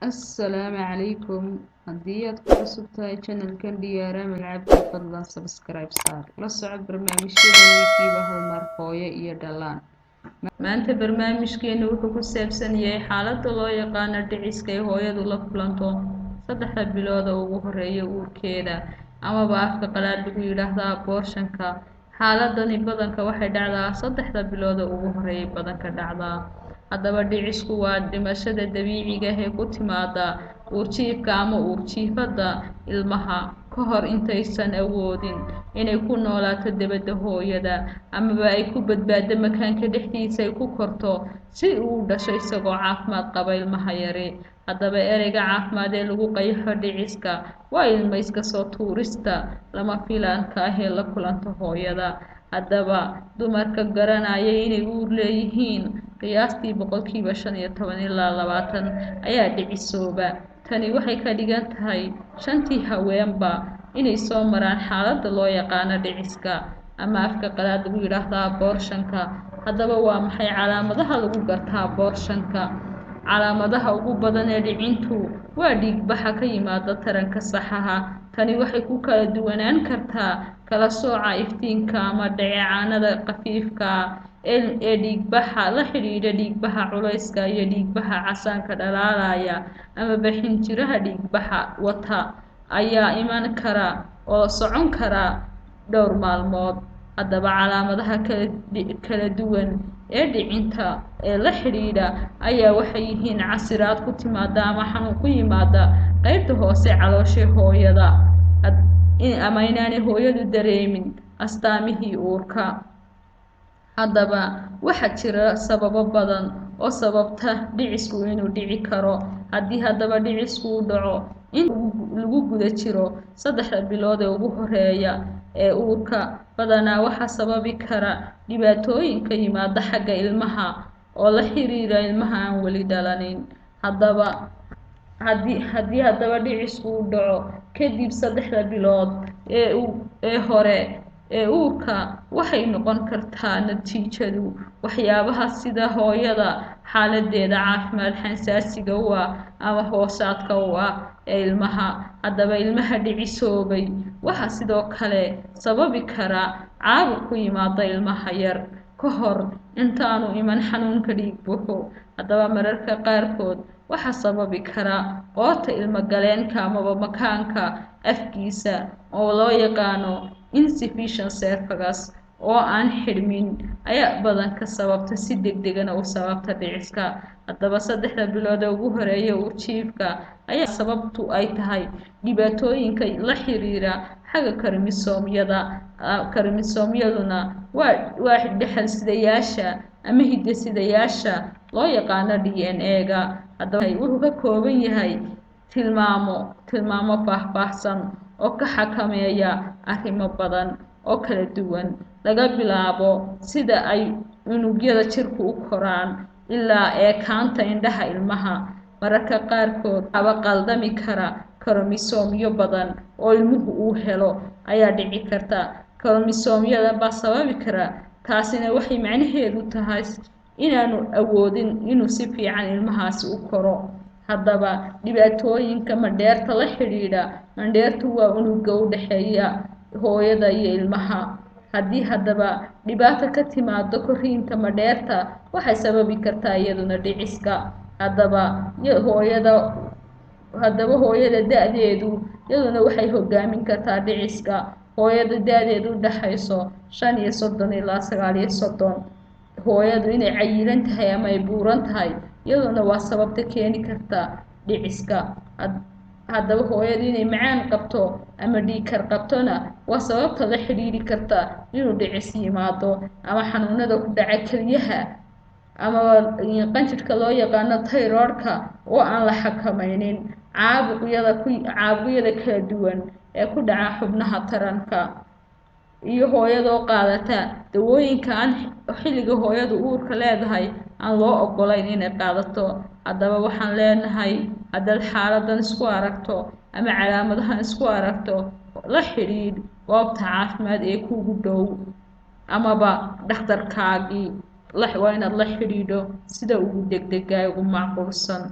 السلام عليكم. هدي aad ku cusub tahay channelkan Diyaarama Lacabka fadlan subscribe saar la soco barnaamijyada wiikiiba hal mar hooyo iyo dhalaan. Maanta barnaamijkeenu wuxuu ku saabsan yahay xaaladda loo yaqaan dhiciska ee hooyadu la kulanto saddexda bilood oo ugu horeeya uurkeeda amaba afka qalaad lagu yiraahdo abortion-ka. Xaaladani badanka waxay dhacdaa saddexda bilood oo ugu horeeya badanka dhacdaa. Haddaba dhicisku waa dhimashada dabiiciga ah ee ku timaada uurjiifka ama uurjiifada ilmaha ka hor intaysan awoodin inay ku noolaato dibadda hooyada amaba ay ku badbaado makaanka dhexdiisa ay ku korto si uu u dhasho isagoo caafimaad qaba ilmaha yari. Haddaba ereyga caafimaad ee lagu qeexo dhiciska waa ilmo iska soo tuurista lama filaanka ah ee la kulanta hooyada. Haddaba dumarka garanaya inay uur leeyihiin qiyaastii 15% ilaa 20% ayaa dhicisooba. Tani waxay ka dhigan tahay 5 haweenba inay soo maraan xaaladda loo yaqaan dhiciska ama afka qalaad lagu yiraahdo abortion-ka. Haddaba waa maxay calaamadaha lagu garto abortion-ka? Calaamadaha ugu badan ee dhicintu waa dhiigbaxa ka yimaada taranka saxaha. Tani waxay ku kala duwanaan kartaa kala sooca iftiinka ama dheecaanada khafiifka ah ee dhiigbaxa la xidhiidha dhiigbaxa culayska iyo dhiigbaxa casaanka dhalaalaya ama xinjiraha dhiigbaxa wata ayaa iman kara oo socon kara dhowr maalmood. Haddaba calaamadaha kala duwan ee dhicinta ee la xidhiidha ayaa waxay yihiin casiraad ku timaada ama xanuun ku yimaada qaybta hoose caloosha hooyada ama inaanay hooyadu dareemin astaamihii uurka. Haddaba waxaa jira sababo badan oo sababta dhicisku inuu dhici karo. Haddii haddaba dhicisku uu dhaco in lagu guda jiro saddexda bilood ee ugu horeeya ee uurka, badanaa waxaa sababi kara dhibaatooyin ka yimaada xagga ilmaha oo la xiriira ilmaha aan weli dhalanin. Haddii haddaba dhicisku uu dhaco kadib saddexda bilood ee hore ee uurka, waxay noqon kartaa natiijadu waxyaabaha sida hooyada xaaladeeda caafimaad xasaasiga u ah ama hoosaadka u ah ee ilmaha. Haddaba ilmaha dhicisoobay waxaa sidoo kale sababi kara caabuq ku yimaada ilmaha yar ka hor intaanu iman xanuunka dhiigbaxu. Haddaba mararka qaarkood waxaa sababi kara qoorta ilmo galeenka amaba makaanka afkiisa oo loo yaqaano insufficient cervix oo aan xidhmin ayaa badanka sababta si degdegana u sababta dhiciska. Haddaba saddexda bilood ee ugu horeeya uurjiifka ayaa sababtu ay tahay dhibaatooyinka la xiriira xagga koromosoomyaduna waa dhaxal-sidayaasha ama hidde-sidayaasha loo yaqaano DNA-ga. Haddaba wuxuu ka kooban yahay tilmaamo faahfaahsan oo ka xakameeya arrimo badan oo kala duwan, laga bilaabo sida ay unugyada jirku u koraan ilaa eekaanta indhaha ilmaha. Mararka qaarkood waxaa qaldami kara koromosoomyo badan oo ilmuhu uu helo ayaa dhici karta. Koromosoomyada baa sababi kara, taasina waxay macnaheedu tahay inaanu awoodin inuu si fiican ilmahaasi u koro. Haddaba dhibaatooyinka mandheerta la xidhiidha, mandheertu waa unugga u dhexeeya hooyada iyo ilmaha. Haddii haddaba dhibaato ka timaado korriinka mandheerta, waxay sababi kartaa iyaduna dhiciska. Haddaba hooyada da'deedu iyaduna waxay hogaamin kartaa dhiciska. Hooyada da'deedu u dhaxayso 35 ilaa 39, hooyadu inay cayilan tahay ama ay buuran tahay iyaduna waa sababta keeni karta dhiciska. Haddaba hooyadu inay macaan qabto ama dhiig kar qabtona waa sababta la xiriiri karta inuu dhicis yimaado. Ama xanuunada ku dhaca kelyaha ama qanjirka loo yaqaano thyroid-ka oo aan la xakameynin. Caabuqyada kala duwan ee ku dhaca xubnaha taranka iyo hooyadoo qaadata dawooyinka aan xilliga hooyadu uurka leedahay aan loo ogolayn inay qaadato. Haddaba waxaan leenahay haddaad xaaladan isku aragto ama calaamadahan isku aragto, la xidhiidh goobta caafimaad ee kuugu dhow amaba dhakhtarkaagii. Waa inaad la xidhiidho sida ugu degdega ugu macquulsan.